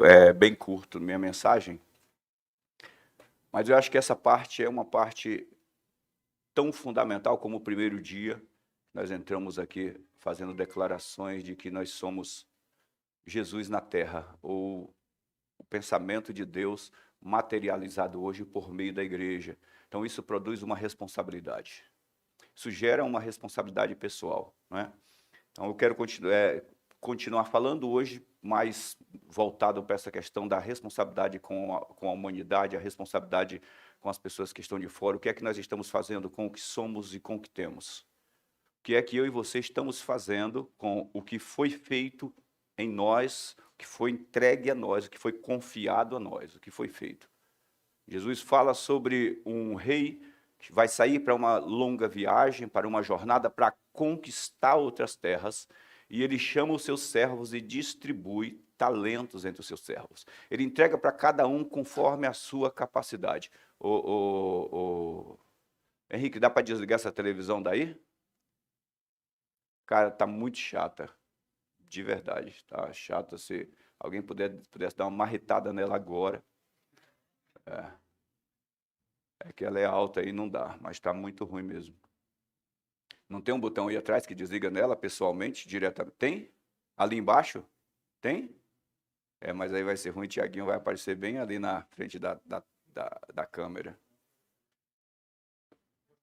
é bem curto minha mensagem, mas eu acho que essa parte é uma parte tão fundamental como o primeiro dia. Nós entramos aqui fazendo declarações de que nós somos Jesus na terra, ou o pensamento de Deus materializado hoje por meio da igreja. Então isso produz uma responsabilidade. Isso gera uma responsabilidade pessoal, não é? Então eu quero continuar falando hoje, mais voltado para essa questão da responsabilidade com a humanidade, a responsabilidade com as pessoas que estão de fora. O que é que nós estamos fazendo com o que somos e com o que temos? O que é que eu e você estamos fazendo com o que foi feito em nós, o que foi entregue a nós, o que foi confiado a nós, o que foi feito? Jesus fala sobre um rei que vai sair para uma longa viagem, para uma jornada para conquistar outras terras, e ele chama os seus servos e distribui talentos entre os seus servos. Ele entrega para cada um conforme a sua capacidade. Henrique, dá para desligar essa televisão daí? Cara, tá muito chata, de verdade, tá chata. Se alguém pudesse dar uma marretada nela agora. É que ela é alta aí, não dá, mas está muito ruim mesmo. Não tem um botão aí atrás que desliga nela pessoalmente, diretamente? Tem? Ali embaixo? Tem? Mas aí vai ser ruim, Tiaguinho vai aparecer bem ali na frente da câmera.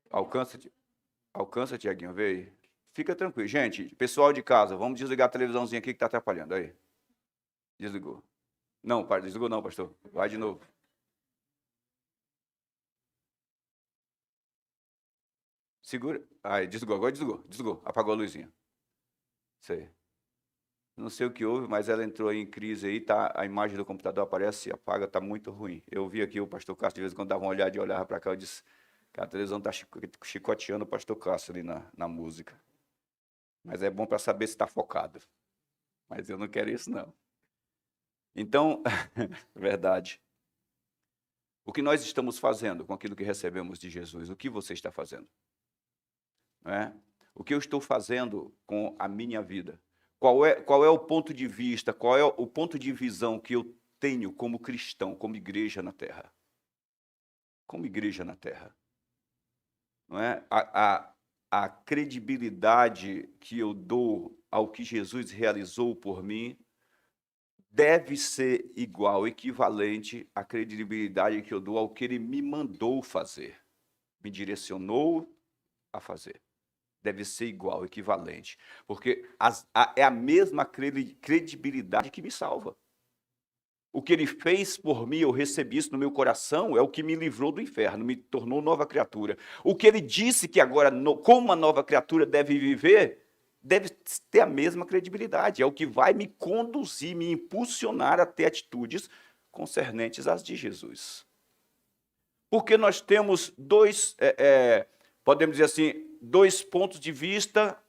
Alcança, Tiaguinho, vê aí. Fica tranquilo. Gente, pessoal de casa, vamos desligar a televisãozinha aqui que está atrapalhando. Aí. Desligou. Não, desligou não, pastor. Vai de novo. Segura. Aí, desligou. Agora desligou. Apagou a luzinha. Sei. Não sei o que houve, mas ela entrou em crise aí, tá, a imagem do computador aparece e apaga, tá muito ruim. Eu vi aqui o pastor Cássio, de vez em quando dava uma olhada e olhava para cá, eu disse que a televisão está chicoteando o pastor Cássio ali na música. Mas é bom para saber se está focado. Mas eu não quero isso, não. Então, verdade. O que nós estamos fazendo com aquilo que recebemos de Jesus? O que você está fazendo? Não é? O que eu estou fazendo com a minha vida? Qual é o ponto de vista, qual é o ponto de visão que eu tenho como cristão, como igreja na Terra? Como igreja na Terra. Não é? A credibilidade que eu dou ao que Jesus realizou por mim deve ser igual, equivalente à credibilidade que eu dou ao que ele me mandou fazer, me direcionou a fazer. Deve ser igual, equivalente, porque é a mesma credibilidade que me salva. O que ele fez por mim, eu recebi isso no meu coração, é o que me livrou do inferno, me tornou nova criatura. O que ele disse que agora, como uma nova criatura deve viver, deve ter a mesma credibilidade, é o que vai me conduzir, me impulsionar a ter atitudes concernentes às de Jesus. Porque nós temos podemos dizer assim, dois pontos de vista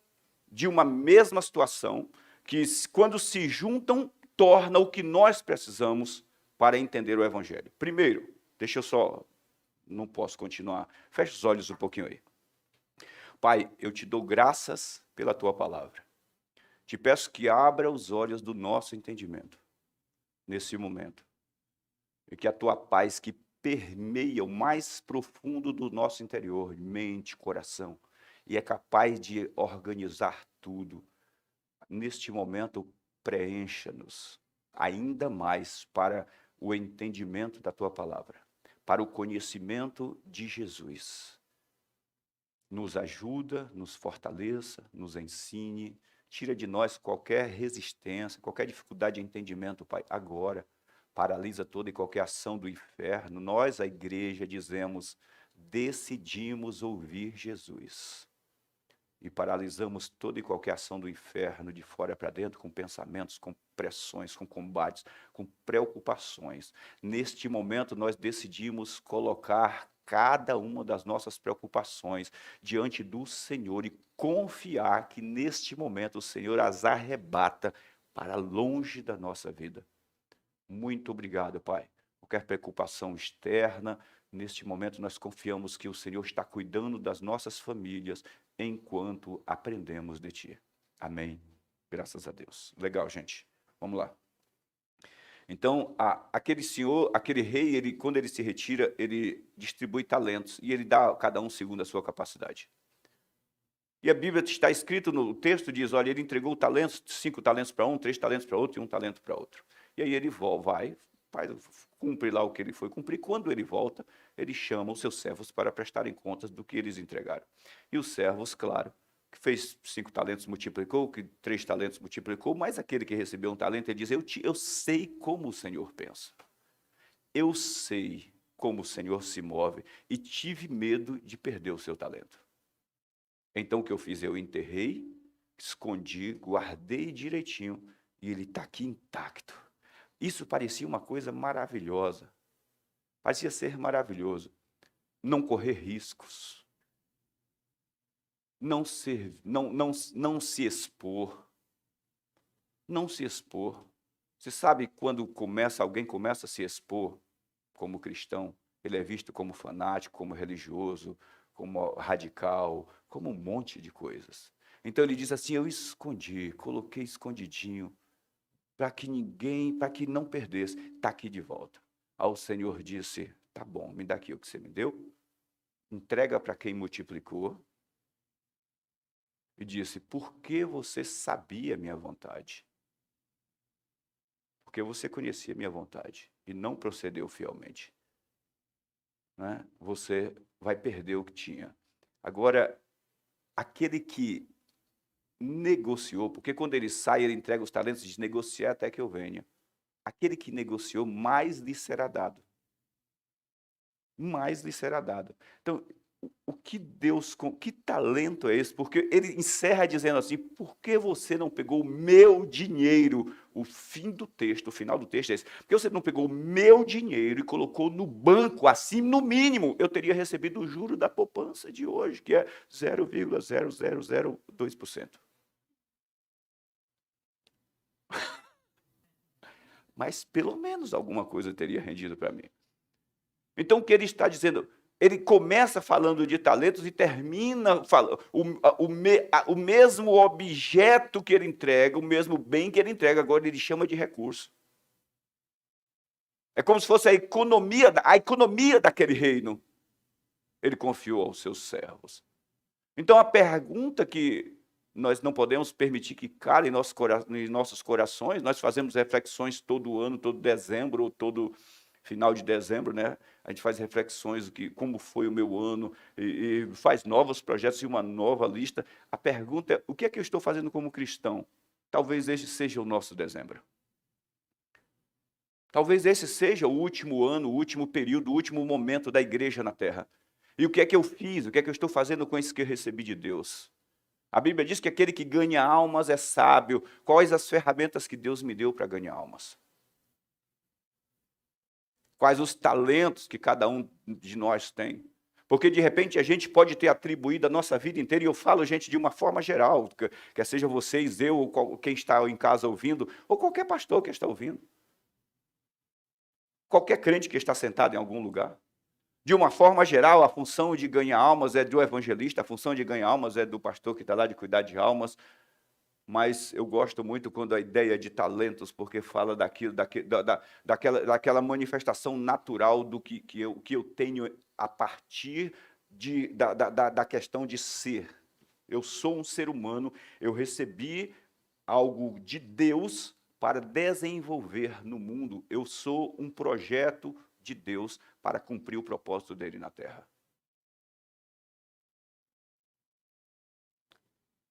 de uma mesma situação, que quando se juntam, torna o que nós precisamos para entender o Evangelho. Primeiro, não posso continuar, fecha os olhos um pouquinho aí. Pai, eu te dou graças pela tua palavra. Te peço que abra os olhos do nosso entendimento, nesse momento, e que a tua paz que permeia o mais profundo do nosso interior, mente, coração, e é capaz de organizar tudo. Neste momento, preencha-nos ainda mais para o entendimento da tua palavra, para o conhecimento de Jesus. Nos ajuda, nos fortaleça, nos ensine, tira de nós qualquer resistência, qualquer dificuldade de entendimento, Pai, agora. Paralisa toda e qualquer ação do inferno. Nós, a igreja, decidimos ouvir Jesus. E paralisamos toda e qualquer ação do inferno, de fora para dentro, com pensamentos, com pressões, com combates, com preocupações. Neste momento, nós decidimos colocar cada uma das nossas preocupações diante do Senhor e confiar que, neste momento, o Senhor as arrebata para longe da nossa vida. Muito obrigado, Pai. Qualquer preocupação externa, neste momento nós confiamos que o Senhor está cuidando das nossas famílias enquanto aprendemos de Ti. Amém. Graças a Deus. Legal, gente. Vamos lá. Então, aquele senhor, aquele rei, quando ele se retira, ele distribui talentos e ele dá a cada um segundo a sua capacidade. E a Bíblia está escrito no texto, diz, olha, ele entregou talentos, 5 talentos para um, 3 talentos para outro e 1 talento para outro. E aí ele vai, cumpre lá o que ele foi cumprir. Quando ele volta, ele chama os seus servos para prestarem contas do que eles entregaram. E os servos, claro, que fez 5 talentos multiplicou, que 3 talentos multiplicou, mas aquele que recebeu 1 talento, ele diz, eu sei como o Senhor pensa. Eu sei como o Senhor se move e tive medo de perder o seu talento. Então o que eu fiz? Eu enterrei, escondi, guardei direitinho e ele está aqui intacto. Isso parecia uma coisa maravilhosa. Parecia ser maravilhoso. Não correr riscos. Não se expor. Não se expor. Você sabe quando alguém começa a se expor como cristão, ele é visto como fanático, como religioso, como radical, como um monte de coisas. Então ele diz assim, eu escondi, coloquei escondidinho, para que não perdesse, está aqui de volta. Aí o Senhor disse, tá bom, me dá aqui o que você me deu, entrega para quem multiplicou, e disse, porque você sabia a minha vontade, porque você conhecia a minha vontade, e não procedeu fielmente, né? Você vai perder o que tinha. Agora, aquele que negociou, porque quando ele sai, ele entrega os talentos e diz, negociar até que eu venha. Aquele que negociou, mais lhe será dado. Mais lhe será dado. Então, que talento é esse? Porque ele encerra dizendo assim, por que você não pegou o meu dinheiro? O final do texto é esse. Por que você não pegou o meu dinheiro e colocou no banco, assim, no mínimo, eu teria recebido o juro da poupança de hoje, que é 0,0002%. Mas pelo menos alguma coisa teria rendido para mim. Então, o que ele está dizendo? Ele começa falando de talentos e termina falando o mesmo objeto que ele entrega, o mesmo bem que ele entrega, agora ele chama de recurso. É como se fosse a economia daquele reino. Ele confiou aos seus servos. Então, a pergunta que nós não podemos permitir que cale em nossos corações, nós fazemos reflexões todo ano, todo dezembro, ou todo final de dezembro, né? A gente faz reflexões como foi o meu ano, e faz novos projetos e uma nova lista. A pergunta é, o que é que eu estou fazendo como cristão? Talvez este seja o nosso dezembro. Talvez esse seja o último ano, o último período, o último momento da igreja na Terra. E o que é que eu fiz? O que é que eu estou fazendo com isso que eu recebi de Deus? A Bíblia diz que aquele que ganha almas é sábio. Quais as ferramentas que Deus me deu para ganhar almas? Quais os talentos que cada um de nós tem? Porque, de repente, a gente pode ter atribuído a nossa vida inteira, e eu falo, gente, de uma forma geral, quer seja vocês, eu, ou quem está em casa ouvindo, ou qualquer pastor que está ouvindo. Qualquer crente que está sentado em algum lugar. De uma forma geral, a função de ganhar almas é do evangelista, a função de ganhar almas é do pastor que está lá de cuidar de almas, mas eu gosto muito quando a ideia de talentos, porque fala daquela manifestação natural do que eu tenho a partir da questão de ser. Eu sou um ser humano, eu recebi algo de Deus para desenvolver no mundo. Eu sou um projeto de Deus para cumprir o propósito dele na Terra.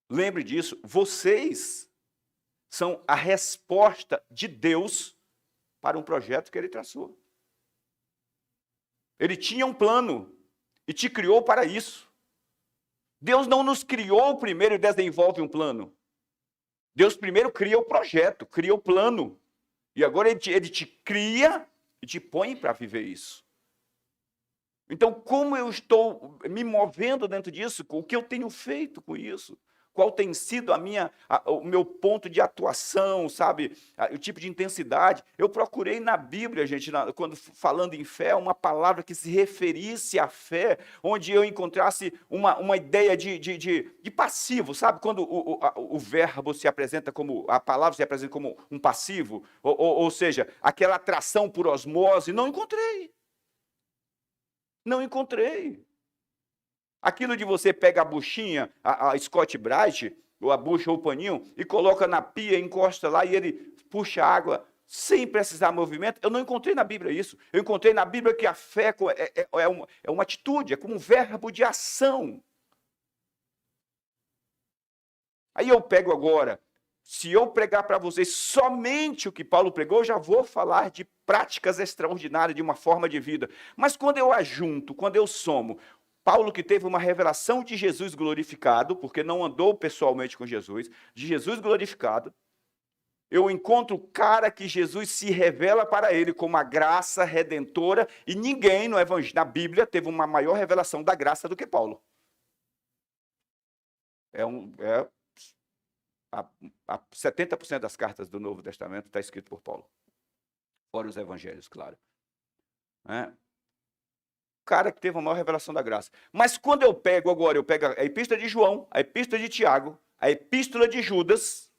Lembre disso, vocês são a resposta de Deus para um projeto que ele traçou. Ele tinha um plano e te criou para isso. Deus não nos criou primeiro e desenvolve um plano. Deus primeiro cria o projeto, cria o plano. E agora ele te cria e te põe para viver isso. Então, como eu estou me movendo dentro disso? O que eu tenho feito com isso? qual tem sido o meu ponto de atuação, sabe? O tipo de intensidade. Eu procurei na Bíblia, gente, quando falando em fé, uma palavra que se referisse à fé, onde eu encontrasse uma ideia de passivo, sabe? Quando o verbo se apresenta como, a palavra se apresenta como um passivo, ou seja, aquela atração por osmose, não encontrei. Não encontrei. Aquilo de você pega a buchinha, a Scott Brite, ou a bucha ou o paninho, e coloca na pia, encosta lá e ele puxa água sem precisar de movimento. Eu não encontrei na Bíblia isso. Eu encontrei na Bíblia que a fé é uma atitude, é como um verbo de ação. Aí eu pego agora, se eu pregar para vocês somente o que Paulo pregou, eu já vou falar de práticas extraordinárias, de uma forma de vida. Mas quando eu ajunto, quando eu somo, Paulo que teve uma revelação de Jesus glorificado, porque não andou pessoalmente com Jesus, de Jesus glorificado, eu encontro o cara que Jesus se revela para ele como a graça redentora, e ninguém no Evangelho, na Bíblia teve uma maior revelação da graça do que Paulo. A 70% das cartas do Novo Testamento está escrito por Paulo. Fora os evangelhos, claro. Cara que teve a maior revelação da graça. Mas quando eu pego agora, eu pego a epístola de João, a epístola de Tiago, a epístola de Judas,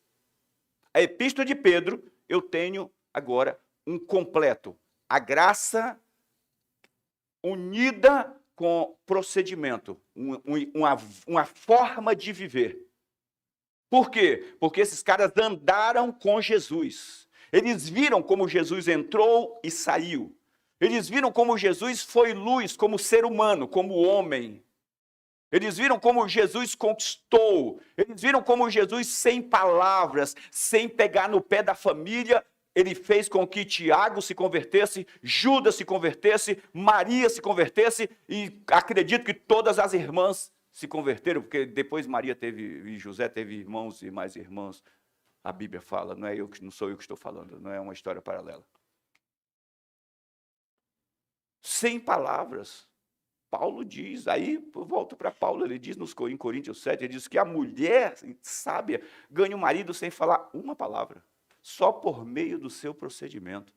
a epístola de Pedro, eu tenho agora um completo. A graça unida com procedimento, uma forma de viver. Por quê? Porque esses caras andaram com Jesus. Eles viram como Jesus entrou e saiu. Eles viram como Jesus foi luz, como ser humano, como homem. Eles viram como Jesus conquistou. Eles viram como Jesus, sem palavras, sem pegar no pé da família, ele fez com que Tiago se convertesse, Judas se convertesse, Maria se convertesse, e acredito que todas as irmãs se converteram, porque depois Maria teve, e José teve irmãos e mais irmãos. A Bíblia fala, não sou eu que estou falando, não é uma história paralela. Sem palavras, Paulo diz, aí eu volto para Paulo, ele diz em Coríntios 7, ele diz que a mulher sábia ganha o marido sem falar uma palavra, só por meio do seu procedimento.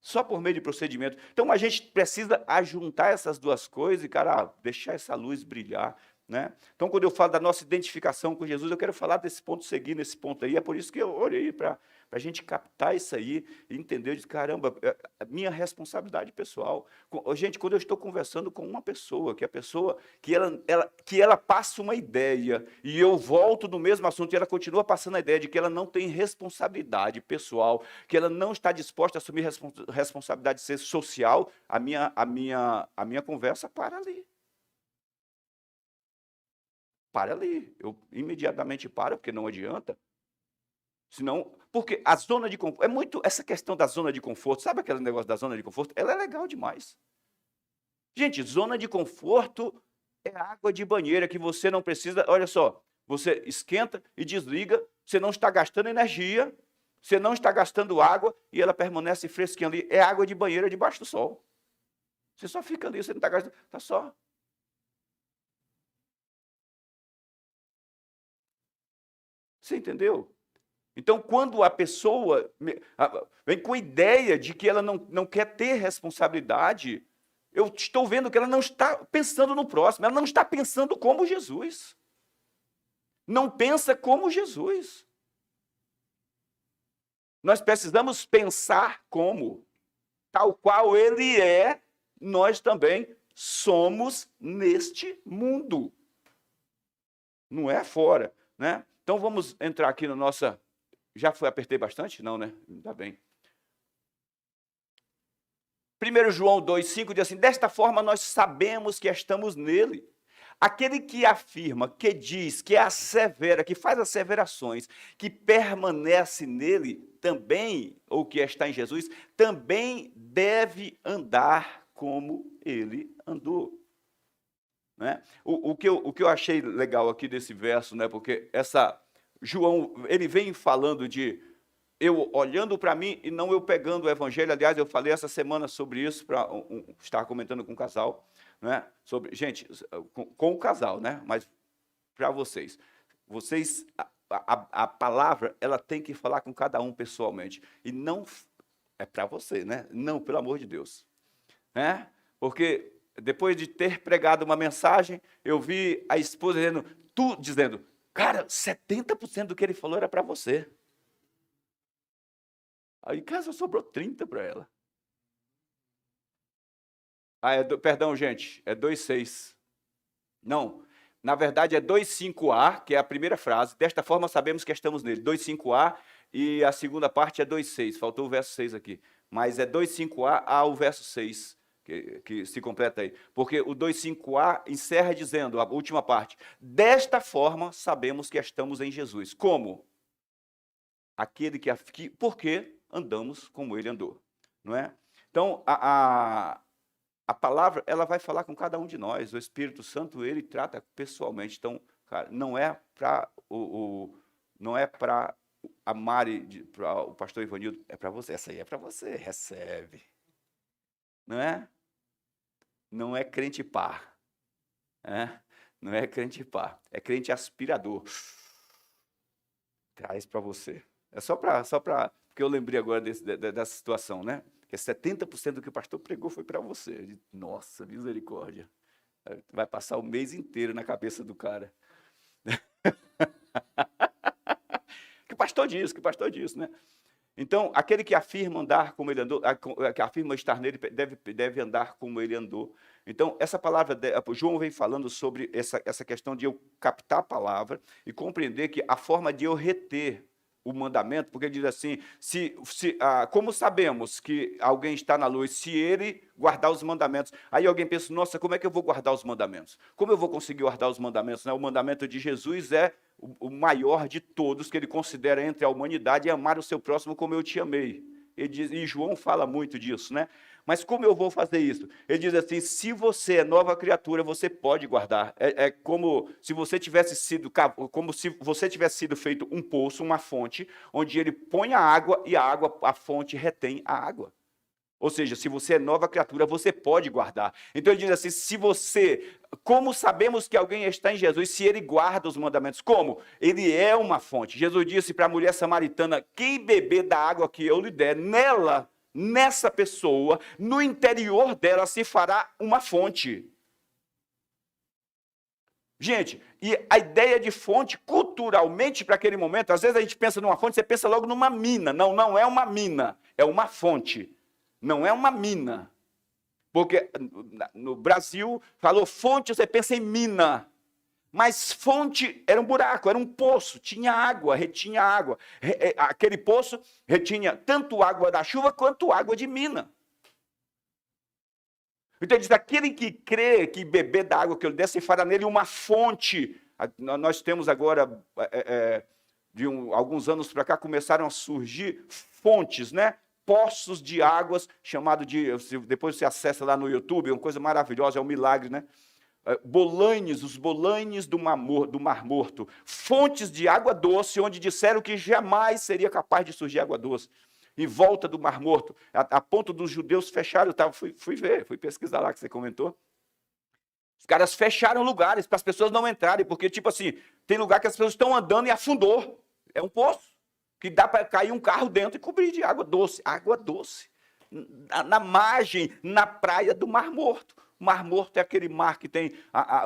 Só por meio de procedimento. Então, a gente precisa ajuntar essas duas coisas e, cara, deixar essa luz brilhar. Né? Então, quando eu falo da nossa identificação com Jesus, eu quero falar desse ponto, seguir nesse ponto aí. É por isso que eu orei para a gente captar isso aí e entender de caramba, a minha responsabilidade pessoal. Gente, quando eu estou conversando com uma pessoa, que ela passa uma ideia e eu volto no mesmo assunto e ela continua passando a ideia de que ela não tem responsabilidade pessoal, que ela não está disposta a assumir responsabilidade social, a minha conversa para ali. Para ali, eu imediatamente paro, porque não adianta. Senão, porque a zona de conforto, é muito essa questão da zona de conforto, sabe aquele negócio da zona de conforto? Ela é legal demais. Gente, zona de conforto é água de banheira que você não precisa, olha só, você esquenta e desliga, você não está gastando energia, você não está gastando água e ela permanece fresquinha ali, é água de banheira debaixo do sol. Você só fica ali, você não está gastando, está só. Você entendeu? Então, quando a pessoa vem com a ideia de que ela não quer ter responsabilidade, eu estou vendo que ela não está pensando no próximo, ela não está pensando como Jesus. Não pensa como Jesus. Nós precisamos pensar como, tal qual ele é, nós também somos neste mundo. Não é fora, né? Então, vamos entrar aqui na nossa... Já apertei bastante? Não, né? Ainda bem. 1 João 2,5 diz assim, desta forma nós sabemos que estamos nele. Aquele que afirma, que diz, que assevera, que faz asseverações, que permanece nele também, ou que está em Jesus, também deve andar como ele andou. Né? O que eu achei legal aqui desse verso, né? Porque João, ele vem falando de eu olhando para mim e não eu pegando o evangelho. Aliás, eu falei essa semana sobre isso, estava comentando com um casal, né? Gente, com o casal, né? Mas para vocês. A palavra, ela tem que falar com cada um pessoalmente. E não é para você, né? Não, pelo amor de Deus. Né? Porque depois de ter pregado uma mensagem, eu vi a esposa dizendo, cara, 70% do que ele falou era para você. Aí em casa sobrou 30 para ela. Perdão, gente, é 2,6. Não, na verdade é 2,5a, que é a primeira frase. Desta forma sabemos que estamos nele. 2,5a e a segunda parte é 2,6. Faltou o verso 6 aqui. Mas é 2,5a ao verso 6, que se completa aí. Porque o 2,5a encerra dizendo, a última parte, desta forma sabemos que estamos em Jesus. Como? Aquele que porque andamos como ele andou. Não é? Então, a palavra, ela vai falar com cada um de nós. O Espírito Santo, ele trata pessoalmente. Então, cara, não é para não é para a Mari, para o pastor Ivanildo, é para você. Essa aí é para você, recebe. Não é? Não é crente pá. Não é crente pá. É crente aspirador. Traz para você. É só para porque eu lembrei agora dessa situação, né? Que 70% do que o pastor pregou foi para você. Nossa, misericórdia. Vai passar o mês inteiro na cabeça do cara. Que o pastor diz, né? Então, aquele que afirma andar como ele andou, que afirma estar nele, deve andar como ele andou. Então, essa palavra, João vem falando sobre essa questão de eu captar a palavra e compreender que a forma de eu reter o mandamento, porque ele diz assim, como sabemos que alguém está na luz, se ele guardar os mandamentos. Aí alguém pensa, nossa, como é que eu vou guardar os mandamentos? Como eu vou conseguir guardar os mandamentos? Né? O mandamento de Jesus é o maior de todos, que ele considera entre a humanidade, é amar o seu próximo como eu te amei. Ele diz, e João fala muito disso, né? Mas como eu vou fazer isso? Ele diz assim, se você é nova criatura, você pode guardar. É como se você tivesse sido feito um poço, uma fonte, onde ele põe a água e a fonte retém a água. Ou seja, se você é nova criatura, você pode guardar. Então ele diz assim, como sabemos que alguém está em Jesus, se ele guarda os mandamentos? Como? Ele é uma fonte. Jesus disse para a mulher samaritana, quem beber da água que eu lhe der, nessa pessoa, no interior dela se fará uma fonte. Gente, e a ideia de fonte, culturalmente, para aquele momento, às vezes a gente pensa numa fonte, você pensa logo numa mina. Não, não é uma mina, é uma fonte. Não é uma mina. Porque no Brasil, falou fonte, você pensa em mina. Mas fonte era um buraco, era um poço, tinha água, retinha água. Aquele poço retinha tanto água da chuva quanto água de mina. Então ele diz, aquele que crê, que beber da água que eu der, se fará nele uma fonte. Nós temos agora, alguns anos para cá, começaram a surgir fontes, né? Poços de águas, chamado de, depois você acessa lá no YouTube, é uma coisa maravilhosa, é um milagre, né? Os bolaines do Mar Morto, fontes de água doce, onde disseram que jamais seria capaz de surgir água doce, em volta do Mar Morto, a ponto dos judeus fecharem, fui pesquisar lá que você comentou, os caras fecharam lugares para as pessoas não entrarem, porque, tipo assim, tem lugar que as pessoas estão andando e afundou, é um poço, que dá para cair um carro dentro e cobrir de água doce, na margem, na praia do Mar Morto. O Mar Morto é aquele mar que tem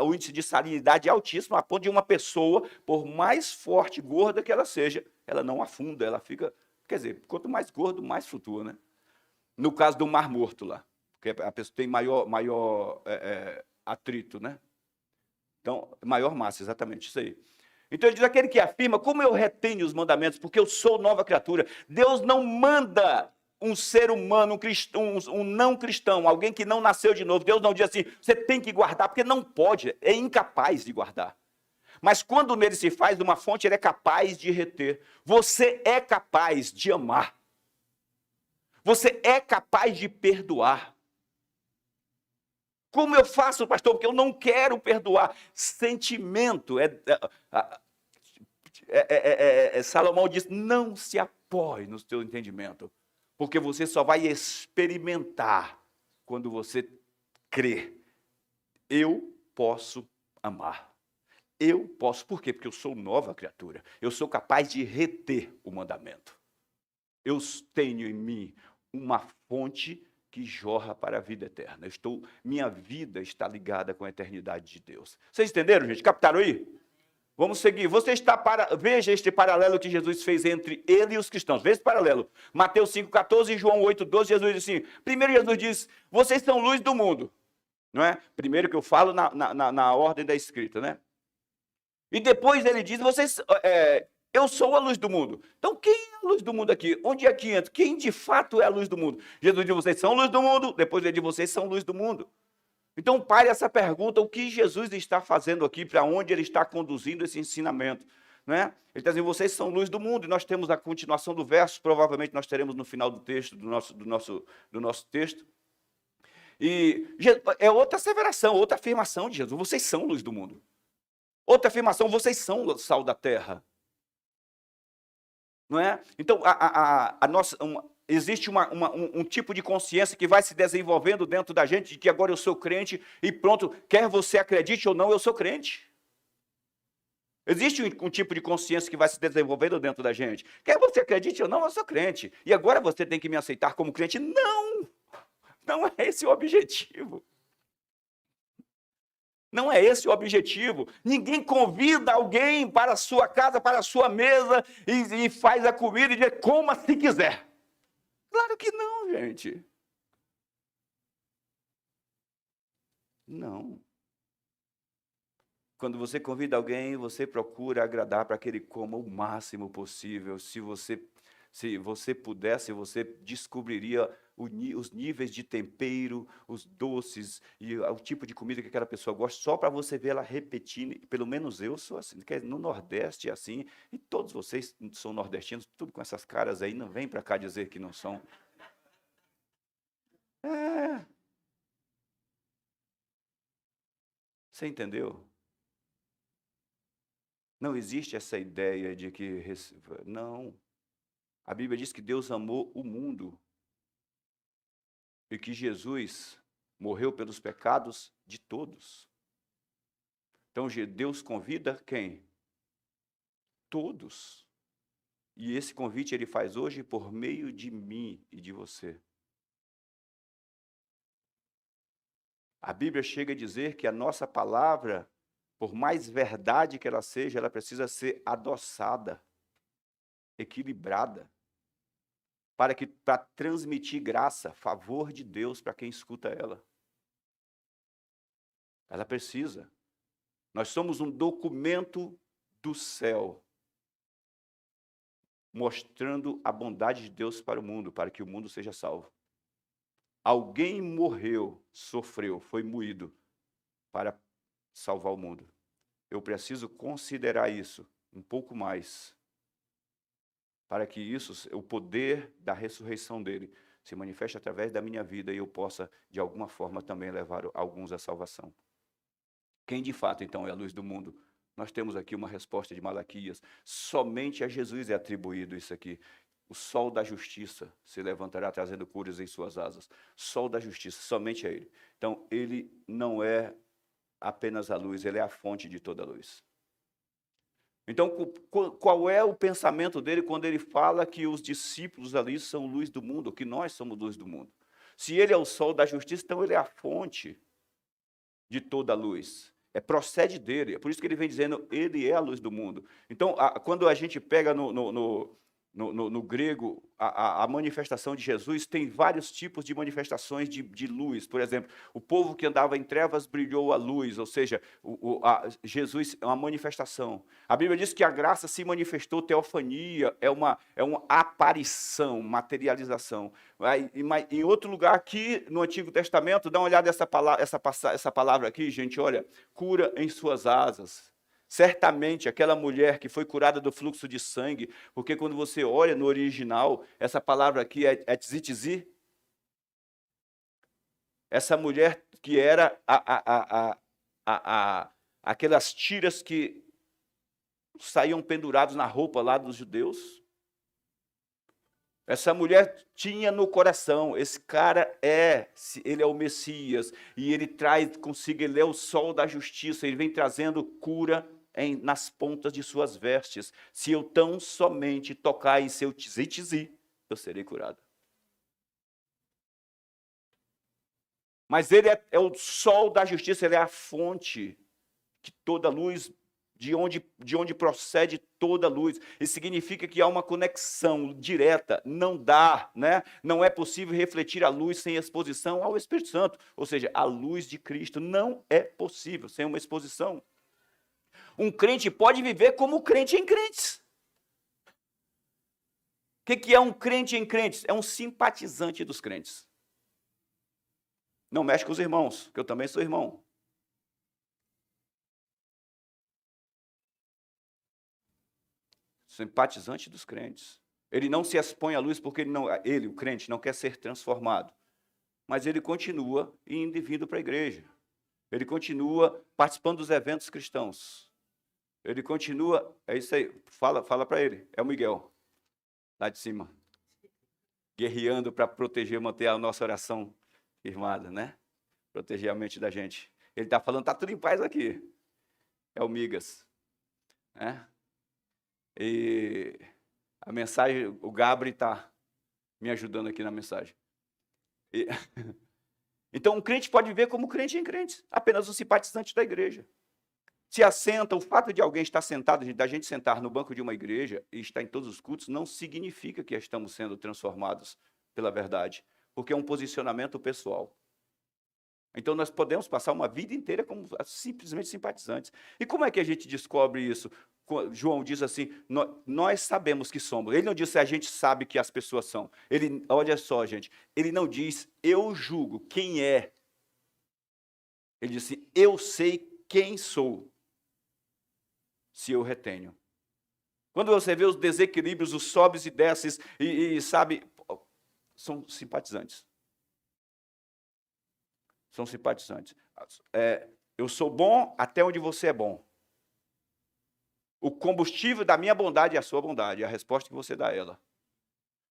o índice de salinidade altíssimo, a ponto de uma pessoa, por mais forte e gorda que ela seja, ela não afunda, ela fica... Quer dizer, quanto mais gordo, mais flutua, né? No caso do Mar Morto lá, porque a pessoa tem maior atrito, né? Então, maior massa, exatamente, isso aí. Então ele diz, aquele que afirma, como eu retenho os mandamentos, porque eu sou nova criatura. Deus não manda um ser humano, um não cristão, alguém que não nasceu de novo. Deus não diz assim, você tem que guardar, porque não pode, é incapaz de guardar. Mas quando nele se faz uma fonte, ele é capaz de reter. Você é capaz de amar. Você é capaz de perdoar. Como eu faço, pastor? Porque eu não quero perdoar. Sentimento. Salomão diz, não se apoie no seu entendimento. Porque você só vai experimentar quando você crê. Eu posso amar. Eu posso. Por quê? Porque eu sou nova criatura. Eu sou capaz de reter o mandamento. Eu tenho em mim uma fonte que jorra para a vida eterna. Minha vida está ligada com a eternidade de Deus. Vocês entenderam, gente? Captaram aí? Vamos seguir. Veja este paralelo que Jesus fez entre ele e os cristãos. Veja esse paralelo. Mateus 5,14 e João 8,12, Jesus diz assim. Primeiro Jesus diz, vocês são luz do mundo. Não é? Primeiro que eu falo na ordem da escrita, né? E depois ele diz, eu sou a luz do mundo. Então, quem é a luz do mundo aqui? Onde é que entra? Quem de fato é a luz do mundo? Jesus diz, vocês são luz do mundo. Depois ele diz, vocês são luz do mundo. Então, pare essa pergunta, o que Jesus está fazendo aqui, para onde ele está conduzindo esse ensinamento. Né? Ele está dizendo, vocês são luz do mundo, e nós temos a continuação do verso, provavelmente nós teremos no final do texto, do nosso texto. E é outra asseveração, outra afirmação de Jesus, vocês são luz do mundo. Outra afirmação, vocês são o sal da terra. Não é? Então, existe um tipo de consciência que vai se desenvolvendo dentro da gente, de que agora eu sou crente e pronto, quer você acredite ou não, eu sou crente. Existe um tipo de consciência que vai se desenvolvendo dentro da gente. Quer você acredite ou não, eu sou crente. E agora você tem que me aceitar como crente? Não! Não é esse o objetivo. Não é esse o objetivo. Ninguém convida alguém para a sua casa, para a sua mesa e faz a comida e diz, coma se quiser. Claro que não, gente. Não. Quando você convida alguém, você procura agradar para que ele coma o máximo possível. Se você pudesse, você descobriria os níveis de tempero, os doces e o tipo de comida que aquela pessoa gosta, só para você ver ela repetindo. Pelo menos eu sou assim. No Nordeste é assim, e todos vocês são nordestinos, tudo com essas caras aí, não vem para cá dizer que não são. Você entendeu? Não existe essa ideia de que... Não. A Bíblia diz que Deus amou o mundo e que Jesus morreu pelos pecados de todos. Então, Deus convida quem? Todos. E esse convite ele faz hoje por meio de mim e de você. A Bíblia chega a dizer que a nossa palavra, por mais verdade que ela seja, ela precisa ser adoçada, equilibrada, para transmitir graça, favor de Deus para quem escuta ela. Ela precisa. Nós somos um documento do céu, mostrando a bondade de Deus para o mundo, para que o mundo seja salvo. Alguém morreu, sofreu, foi moído para salvar o mundo. Eu preciso considerar isso um pouco mais, para que o poder da ressurreição dele, se manifeste através da minha vida e eu possa, de alguma forma, também levar alguns à salvação. Quem de fato, então, é a luz do mundo? Nós temos aqui uma resposta de Malaquias. Somente a Jesus é atribuído isso aqui. O sol da justiça se levantará trazendo curas em suas asas. Sol da justiça, somente a ele. Então, ele não é apenas a luz, ele é a fonte de toda a luz. Então, qual é o pensamento dele quando ele fala que os discípulos ali são luz do mundo, que nós somos luz do mundo? Se ele é o sol da justiça, então ele é a fonte de toda a luz. Procede dele, é por isso que ele vem dizendo, ele é a luz do mundo. Então, quando a gente pega no grego, a manifestação de Jesus, tem vários tipos de manifestações de luz. Por exemplo, o povo que andava em trevas brilhou a luz, ou seja, Jesus é uma manifestação. A Bíblia diz que a graça se manifestou, teofania, é uma aparição, materialização. Em outro lugar aqui, no Antigo Testamento, dá uma olhada essa palavra aqui, gente, olha, cura em suas asas. Certamente, aquela mulher que foi curada do fluxo de sangue, porque quando você olha no original, essa palavra aqui é tzitizi. Essa mulher que era aquelas tiras que saíam pendurados na roupa lá dos judeus. Essa mulher tinha no coração, esse cara ele é o Messias, e ele traz consigo, ele é o sol da justiça, ele vem trazendo cura nas pontas de suas vestes. Se eu tão somente tocar em seu tizi-tizi, eu serei curado. Mas ele é o sol da justiça, ele é a fonte que toda luz, de onde procede toda luz. Isso significa que há uma conexão direta, não dá, né? Não é possível refletir a luz sem exposição ao Espírito Santo. Ou seja, a luz de Cristo não é possível sem uma exposição. Um crente pode viver como crente em crentes. O que é um crente em crentes? É um simpatizante dos crentes. Não mexe com os irmãos, que eu também sou irmão. Simpatizante dos crentes. Ele não se expõe à luz porque ele, o crente, não quer ser transformado. Mas ele continua indo e vindo para a igreja. Ele continua participando dos eventos cristãos. Ele continua, é isso aí, fala para ele, é o Miguel, lá de cima. Guerreando para proteger, manter a nossa oração firmada, né? Proteger a mente da gente. Ele está falando, está tudo em paz aqui. É o Migas. Né? E a mensagem, o Gabri está me ajudando aqui na mensagem. Então, um crente pode viver como crente em crente, apenas um simpatizante da igreja. Se assenta, o fato de alguém estar sentado, da gente sentar no banco de uma igreja e estar em todos os cultos, não significa que estamos sendo transformados pela verdade, porque é um posicionamento pessoal. Então, nós podemos passar uma vida inteira como simplesmente simpatizantes. E como é que a gente descobre isso? João diz assim, nós sabemos que somos. Ele não diz a gente sabe que as pessoas são. Ele, olha só, gente, ele não diz eu julgo quem é. Ele diz assim, eu sei quem sou, se eu retenho. Quando você vê os desequilíbrios, os sobes e desces, e sabe, são simpatizantes. São simpatizantes. Eu sou bom até onde você é bom. O combustível da minha bondade é a sua bondade, é a resposta que você dá a ela.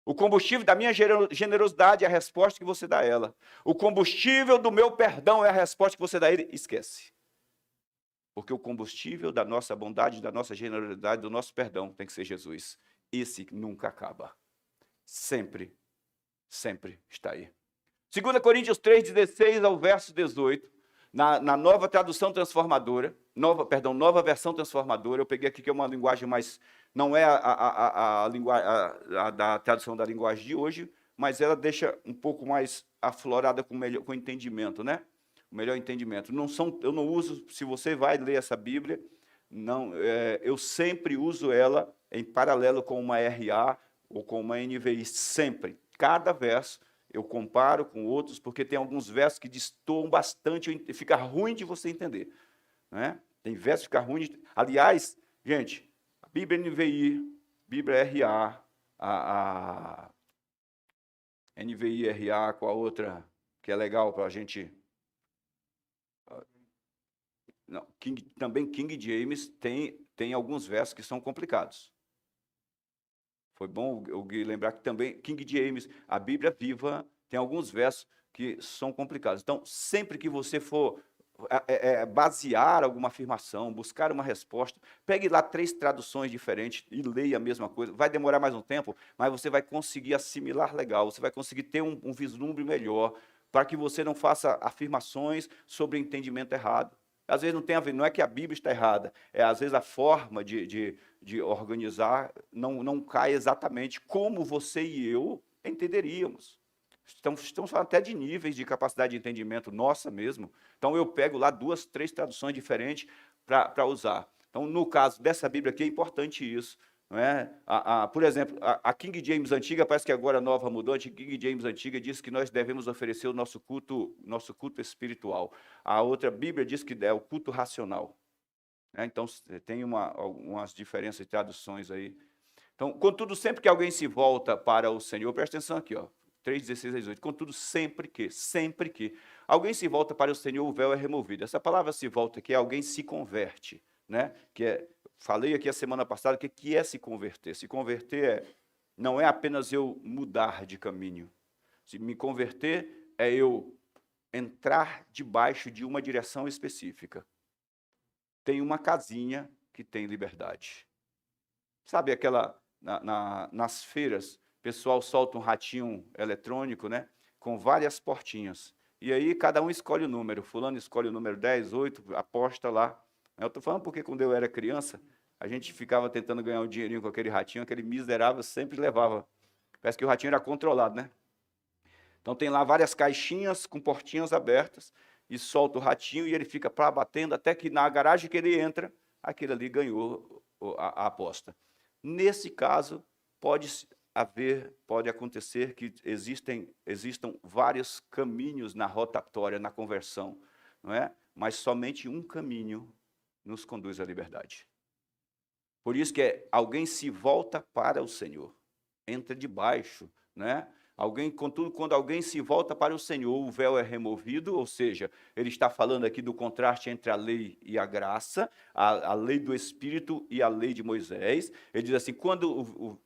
O combustível da minha generosidade é a resposta que você dá a ela. O combustível do meu perdão é a resposta que você dá a ele. Esquece. Porque o combustível da nossa bondade, da nossa generosidade, do nosso perdão tem que ser Jesus. Esse nunca acaba. Sempre, sempre está aí. 2 Coríntios 3:16 ao verso 18, na nova tradução transformadora, nova versão transformadora, eu peguei aqui que é uma linguagem mais, não é a da tradução da linguagem de hoje, mas ela deixa um pouco mais aflorada com entendimento, né? O melhor entendimento. Eu não uso, se você vai ler essa Bíblia, eu sempre uso ela em paralelo com uma RA ou com uma NVI, sempre. Cada verso eu comparo com outros, porque tem alguns versos que destoam bastante, fica ruim de você entender. Né? Tem versos que ficam ruins. Aliás, gente, a Bíblia NVI, Bíblia RA, a NVI RA, com a outra, que é legal para a gente... Não, também King James tem alguns versos que são complicados. Foi bom eu lembrar que também King James, a Bíblia Viva, tem alguns versos que são complicados. Então, sempre que você for basear alguma afirmação, buscar uma resposta, pegue lá 3 traduções diferentes e leia a mesma coisa. Vai demorar mais um tempo, mas você vai conseguir assimilar legal, você vai conseguir ter um vislumbre melhor, para que você não faça afirmações sobre entendimento errado. Às vezes não tem a ver, não é que a Bíblia está errada, às vezes a forma de organizar não cai exatamente como você e eu entenderíamos. Estamos falando até de níveis de capacidade de entendimento nossa mesmo. Então, eu pego lá 2, 3 traduções diferentes para usar. Então, no caso dessa Bíblia aqui, é importante isso. Não é? Por exemplo, a King James antiga, parece que agora a nova mudou, a King James antiga diz que nós devemos oferecer o nosso culto espiritual. A outra Bíblia diz que é o culto racional. Então, tem umas diferenças de traduções aí. Então, contudo, sempre que alguém se volta para o Senhor, presta atenção aqui, 3:16 a 18. Contudo, sempre que alguém se volta para o Senhor, o véu é removido. Essa palavra se volta aqui é alguém se converte, né? Falei aqui a semana passada o que é se converter. Se converter não é apenas eu mudar de caminho. Se me converter é eu entrar debaixo de uma direção específica. Tem uma casinha que tem liberdade. Sabe nas feiras, o pessoal solta um ratinho eletrônico, né? Com várias portinhas. E aí cada um escolhe o número. Fulano escolhe o número 10, 8, aposta lá. Eu estou falando porque quando eu era criança, a gente ficava tentando ganhar um dinheirinho com aquele ratinho, aquele miserável sempre levava. Parece que o ratinho era controlado, né? Então tem lá várias caixinhas com portinhas abertas, e solta o ratinho e ele fica batendo até que na garagem que ele entra, aquele ali ganhou a aposta. Nesse caso, pode acontecer que existam vários caminhos na rotatória, na conversão, não é? Mas somente um caminho nos conduz à liberdade. Por isso que alguém se volta para o Senhor, entra debaixo, né? Contudo, quando alguém se volta para o Senhor, o véu é removido, ou seja, ele está falando aqui do contraste entre a lei e a graça, a lei do Espírito e a lei de Moisés. Ele diz assim,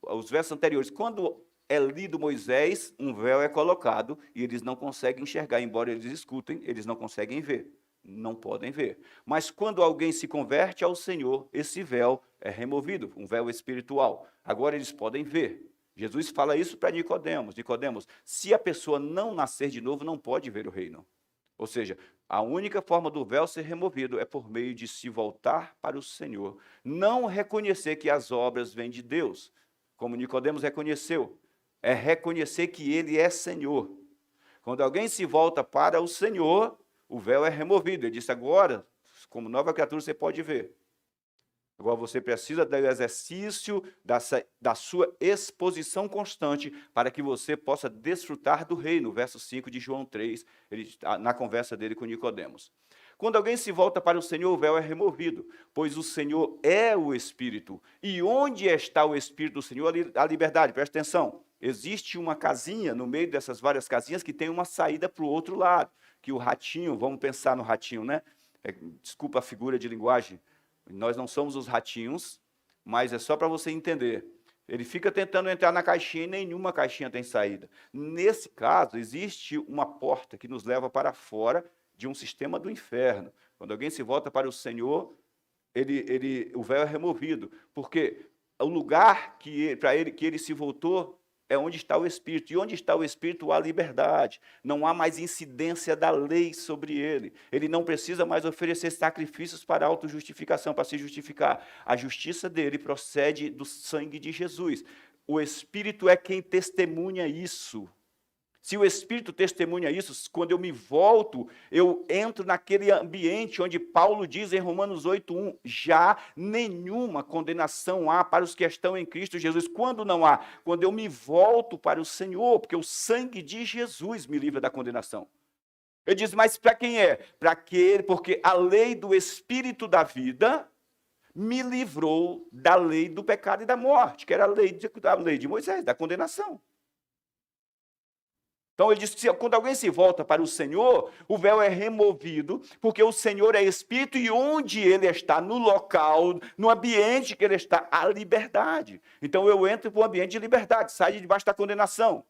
os versos anteriores, quando é lido Moisés, um véu é colocado e eles não conseguem enxergar, embora eles escutem, eles não conseguem ver, não podem ver. Mas quando alguém se converte ao Senhor, esse véu é removido, um véu espiritual. Agora eles podem ver. Jesus fala isso para Nicodemos. Nicodemos, se a pessoa não nascer de novo, não pode ver o reino. Ou seja, a única forma do véu ser removido é por meio de se voltar para o Senhor. Não reconhecer que as obras vêm de Deus, como Nicodemos reconheceu. É reconhecer que Ele é Senhor. Quando alguém se volta para o Senhor, o véu é removido. Ele disse, agora, como nova criatura, você pode ver. Agora você precisa do exercício da sua exposição constante para que você possa desfrutar do reino. Verso 5 de João 3, na conversa dele com Nicodemos. Quando alguém se volta para o Senhor, o véu é removido, pois o Senhor é o Espírito. E onde está o Espírito do Senhor? A liberdade, presta atenção. Existe uma casinha no meio dessas várias casinhas que tem uma saída para o outro lado, que o ratinho, vamos pensar no ratinho, né? Desculpa a figura de linguagem, nós não somos os ratinhos, mas é só para você entender. Ele fica tentando entrar na caixinha e nenhuma caixinha tem saída. Nesse caso, existe uma porta que nos leva para fora de um sistema do inferno. Quando alguém se volta para o Senhor, o véu é removido, porque o lugar que ele se voltou é onde está o Espírito. E onde está o Espírito, há liberdade. Não há mais incidência da lei sobre ele. Ele não precisa mais oferecer sacrifícios para autojustificação, para se justificar. A justiça dele procede do sangue de Jesus. O Espírito é quem testemunha isso. Se o Espírito testemunha isso, quando eu me volto, eu entro naquele ambiente onde Paulo diz em Romanos 8:1, já nenhuma condenação há para os que estão em Cristo Jesus. Quando não há? Quando eu me volto para o Senhor, porque o sangue de Jesus me livra da condenação. Ele diz, mas para quem é? Para aquele, porque a lei do Espírito da vida me livrou da lei do pecado e da morte, que era a lei de Moisés, da condenação. Então ele diz que quando alguém se volta para o Senhor, o véu é removido, porque o Senhor é Espírito e onde Ele está, no local, no ambiente que Ele está, há liberdade. Então eu entro para o ambiente de liberdade, saio de debaixo da condenação.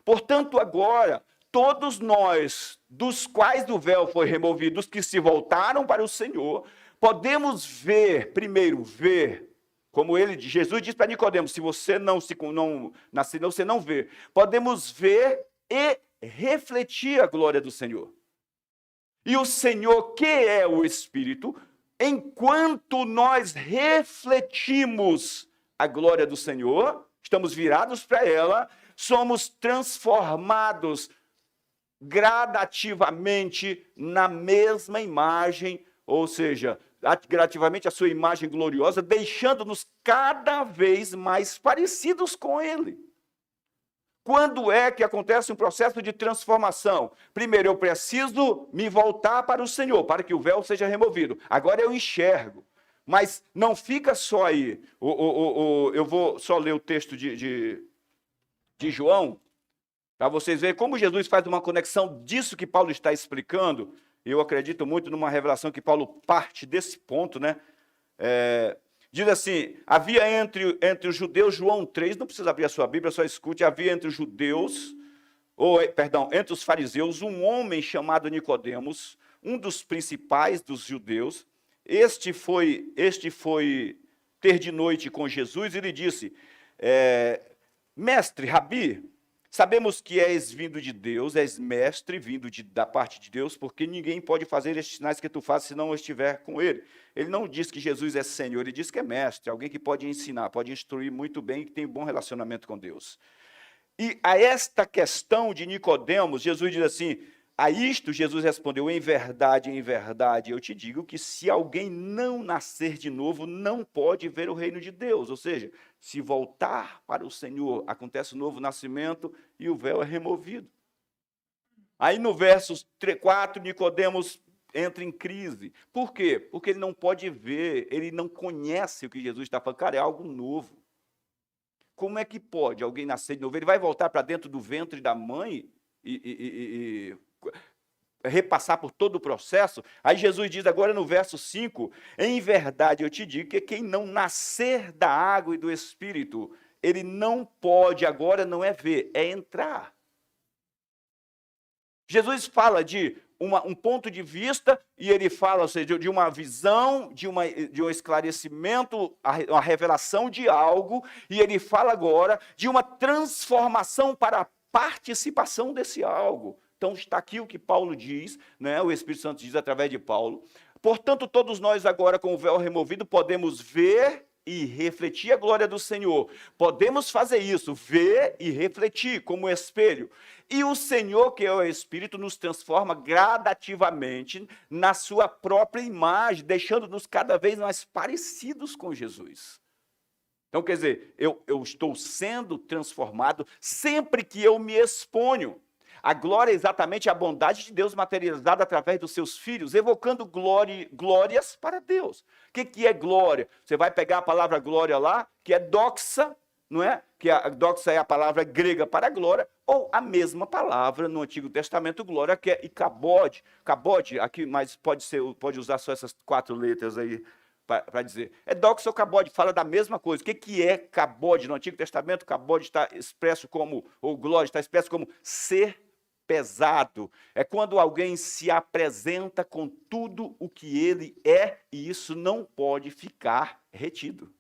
Portanto, agora, todos nós, dos quais o véu foi removido, os que se voltaram para o Senhor, podemos primeiro ver, como Jesus diz para Nicodemos, se você não nascer, você não vê. Podemos ver e refletir a glória do Senhor. E o Senhor, que é o Espírito, enquanto nós refletimos a glória do Senhor, estamos virados para ela, somos transformados gradativamente na mesma imagem, ou seja, gradativamente a sua imagem gloriosa, deixando-nos cada vez mais parecidos com Ele. Quando é que acontece um processo de transformação? Primeiro, eu preciso me voltar para o Senhor, para que o véu seja removido. Agora eu enxergo. Mas não fica só aí. Eu vou só ler o texto de João, para vocês verem como Jesus faz uma conexão disso que Paulo está explicando. Eu acredito muito numa revelação que Paulo parte desse ponto, né? Diz assim, havia entre os judeus, João 3, não precisa abrir a sua Bíblia, só escute, havia entre os judeus, entre os fariseus, um homem chamado Nicodemos, um dos principais dos judeus. Este foi ter de noite com Jesus e lhe disse, mestre, Rabi, sabemos que és vindo de Deus, és mestre vindo da parte de Deus, porque ninguém pode fazer estes sinais que tu fazes se não estiver com ele. Ele não diz que Jesus é Senhor, ele diz que é mestre, alguém que pode ensinar, pode instruir muito bem e que tem um bom relacionamento com Deus. E a esta questão de Nicodemos, Jesus diz assim, a isto Jesus respondeu, em verdade, eu te digo que se alguém não nascer de novo, não pode ver o reino de Deus. Ou seja, se voltar para o Senhor, acontece o novo nascimento e o véu é removido. Aí no verso 4, Nicodemos entra em crise. Por quê? Porque ele não pode ver, ele não conhece o que Jesus está falando. Cara, é algo novo. Como é que pode alguém nascer de novo? Ele vai voltar para dentro do ventre da mãe e repassar por todo o processo? Aí Jesus diz agora no verso 5, em verdade eu te digo que quem não nascer da água e do Espírito, ele não pode agora não é ver, é entrar. Jesus fala de um ponto de vista e ele fala, ou seja, de uma visão, de um esclarecimento, uma revelação de algo, e ele fala agora de uma transformação para a participação desse algo. Então está aqui o que Paulo diz, né? O Espírito Santo diz através de Paulo. Portanto, todos nós agora com o véu removido podemos ver e refletir a glória do Senhor. Podemos fazer isso, ver e refletir como espelho. E o Senhor, que é o Espírito, nos transforma gradativamente na sua própria imagem, deixando-nos cada vez mais parecidos com Jesus. Então, quer dizer, eu estou sendo transformado sempre que eu me exponho. A glória é exatamente a bondade de Deus materializada através dos seus filhos, evocando glórias para Deus. O que é glória? Você vai pegar a palavra glória lá, que é doxa, não é? Que a doxa é a palavra grega para glória, ou a mesma palavra no Antigo Testamento, glória, que é ikabod. Kabod, aqui, mas pode usar só essas 4 letras aí para dizer. É doxa ou kabod, fala da mesma coisa. O que é kabod? No Antigo Testamento, kabod está expresso como, ou glória está expresso como ser pesado. É quando alguém se apresenta com tudo o que ele é, e isso não pode ficar retido.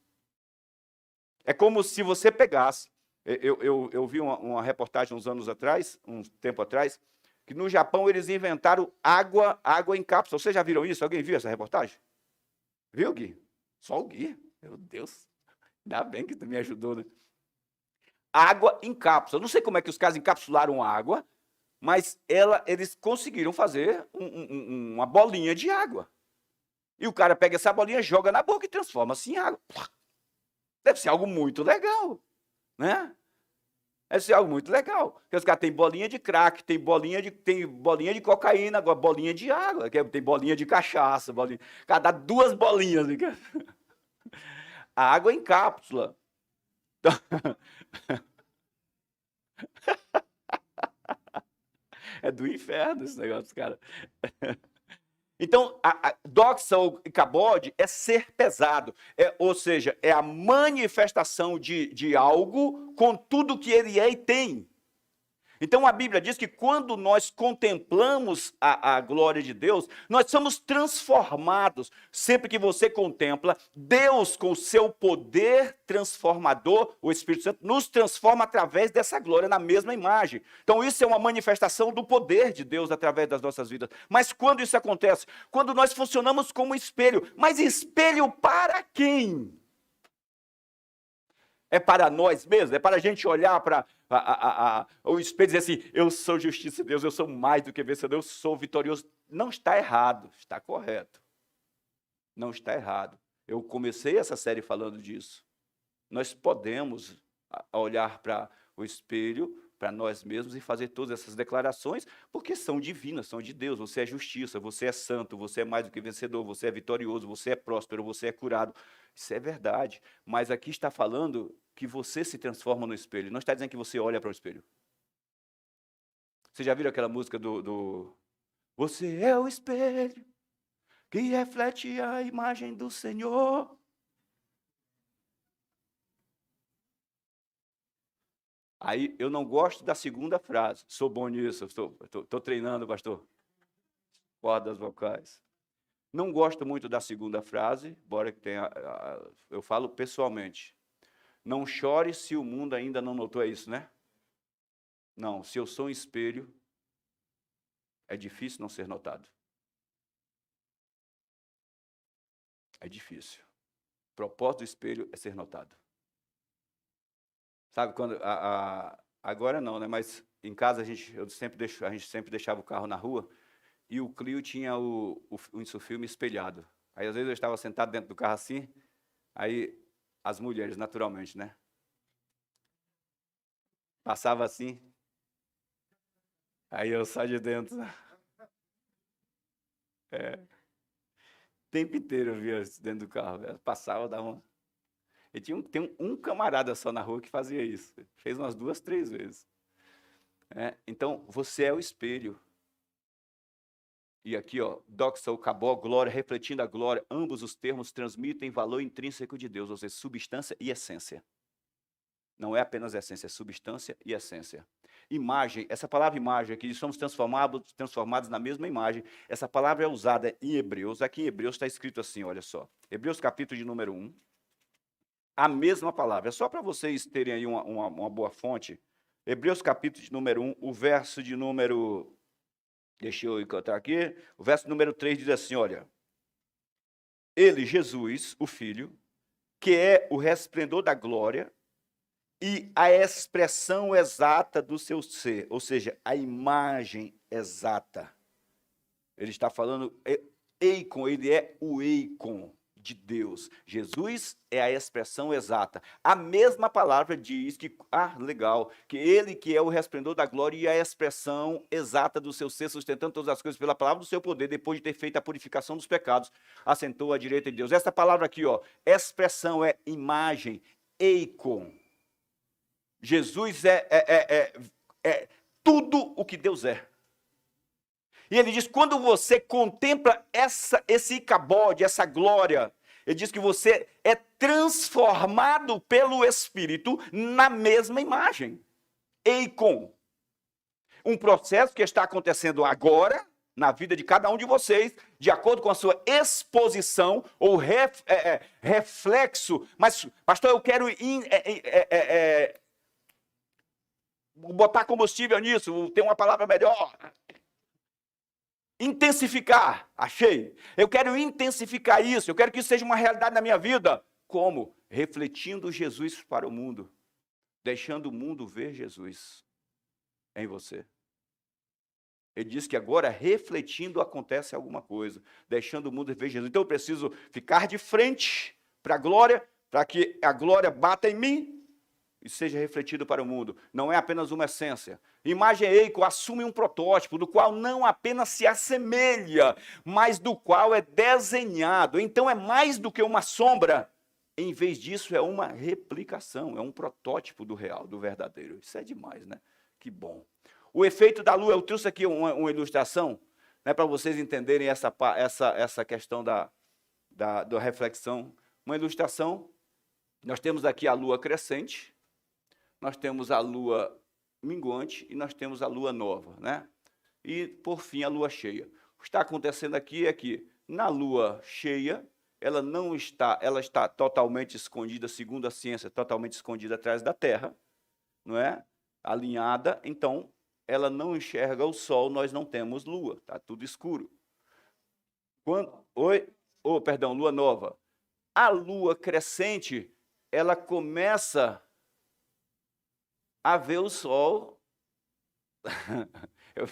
É como se você pegasse, eu vi uma reportagem uns anos atrás, um tempo atrás, que no Japão eles inventaram água em cápsula. Vocês já viram isso? Alguém viu essa reportagem? Viu, Gui? Só o Gui? Meu Deus, ainda bem que tu me ajudou, né? Água em cápsula. Eu não sei como é que os caras encapsularam água, mas eles conseguiram fazer uma bolinha de água. E o cara pega essa bolinha, joga na boca e transforma-se em água. Deve ser algo muito legal, né? Deve ser algo muito legal. Porque os caras têm bolinha de crack, tem bolinha de cocaína, agora bolinha de água, tem bolinha de cachaça, bolinha. Cara, dá 2 bolinhas. A água em cápsula. É do inferno esse negócio, cara. Então, a doxa ou kabod é ser pesado, ou seja, é a manifestação de algo com tudo que ele é e tem. Então a Bíblia diz que quando nós contemplamos a glória de Deus, nós somos transformados. Sempre que você contempla, Deus com o seu poder transformador, o Espírito Santo, nos transforma através dessa glória na mesma imagem. Então isso é uma manifestação do poder de Deus através das nossas vidas. Mas quando isso acontece? Quando nós funcionamos como espelho. Mas espelho para quem? É para nós mesmos? É para a gente olhar para o espelho e dizer assim, eu sou justiça de Deus, eu sou mais do que vencedor, eu sou vitorioso. Não está errado, está correto. Não está errado. Eu comecei essa série falando disso. Nós podemos olhar para o espelho, para nós mesmos e fazer todas essas declarações, porque são divinas, são de Deus. Você é justiça, você é santo, você é mais do que vencedor, você é vitorioso, você é próspero, você é curado. Isso é verdade. Mas aqui está falando que você se transforma no espelho. Não está dizendo que você olha para o espelho. Você já viram aquela música do Você é o espelho que reflete a imagem do Senhor. Aí eu não gosto da segunda frase. Sou bom nisso, estou treinando, pastor. Cordas vocais. Não gosto muito da segunda frase, embora que tenha, eu falo pessoalmente. Não chore se o mundo ainda não notou, é isso, né? Não, se eu sou um espelho, é difícil não ser notado. É difícil. O propósito do espelho é ser notado. Sabe, quando agora não, né? Mas em casa a gente sempre deixava o carro na rua e o Clio tinha o filme espelhado. Aí às vezes eu estava sentado dentro do carro assim, aí as mulheres, naturalmente, né? Passava assim, aí eu saio de dentro. O tempo inteiro eu via isso dentro do carro. Ela passava, dava uma... E tem um camarada só na rua que fazia isso. Fez umas 2, 3 vezes. Então, você é o espelho. E aqui, ó, doxa ou cabó, glória, refletindo a glória, ambos os termos transmitem valor intrínseco de Deus, ou seja, substância e essência. Não é apenas essência, é substância e essência. Imagem, essa palavra imagem aqui, somos transformados na mesma imagem. Essa palavra é usada em Hebreus. Aqui em Hebreus está escrito assim, olha só. Hebreus capítulo de número 1. A mesma palavra. É só para vocês terem aí uma boa fonte. Hebreus capítulo de número 1, o verso de número... Deixa eu encontrar aqui. O verso número 3 diz assim, olha. Ele, Jesus, o Filho, que é o resplendor da glória e a expressão exata do seu ser, ou seja, a imagem exata. Ele está falando, eikon, ele é o eikon de Deus. Jesus é a expressão exata. A mesma palavra diz que, legal, que ele que é o resplendor da glória e a expressão exata do seu ser, sustentando todas as coisas pela palavra do seu poder, depois de ter feito a purificação dos pecados, assentou à direita de Deus. Essa palavra aqui, ó, expressão é imagem, eikon. Jesus é tudo o que Deus é. E ele diz, quando você contempla esse icabode, essa glória, ele diz que você é transformado pelo Espírito na mesma imagem. Eikon. Um processo que está acontecendo agora, na vida de cada um de vocês, de acordo com a sua exposição ou reflexo. Mas, pastor, eu quero botar combustível nisso, ter uma palavra melhor. Intensificar, achei. Eu quero intensificar isso, eu quero que isso seja uma realidade na minha vida. Como? Refletindo Jesus para o mundo, deixando o mundo ver Jesus em você. Ele diz que agora, refletindo, acontece alguma coisa, deixando o mundo ver Jesus. Então eu preciso ficar de frente para a glória, para que a glória bata em mim e seja refletido para o mundo. Não é apenas uma essência. Imagem eikon assume um protótipo, do qual não apenas se assemelha, mas do qual é desenhado. Então é mais do que uma sombra. Em vez disso, é uma replicação, é um protótipo do real, do verdadeiro. Isso é demais, né? Que bom. O efeito da lua, eu trouxe aqui uma ilustração, né, para vocês entenderem essa questão da reflexão. Uma ilustração, nós temos aqui a lua crescente, nós temos a lua minguante e nós temos a lua nova, né? E, por fim, a lua cheia. O que está acontecendo aqui é que, na lua cheia, ela está totalmente escondida, segundo a ciência, totalmente escondida atrás da Terra, não é? Alinhada, então, ela não enxerga o sol, nós não temos lua, está tudo escuro. Lua nova. A lua crescente, ela começa a ver o sol. Eu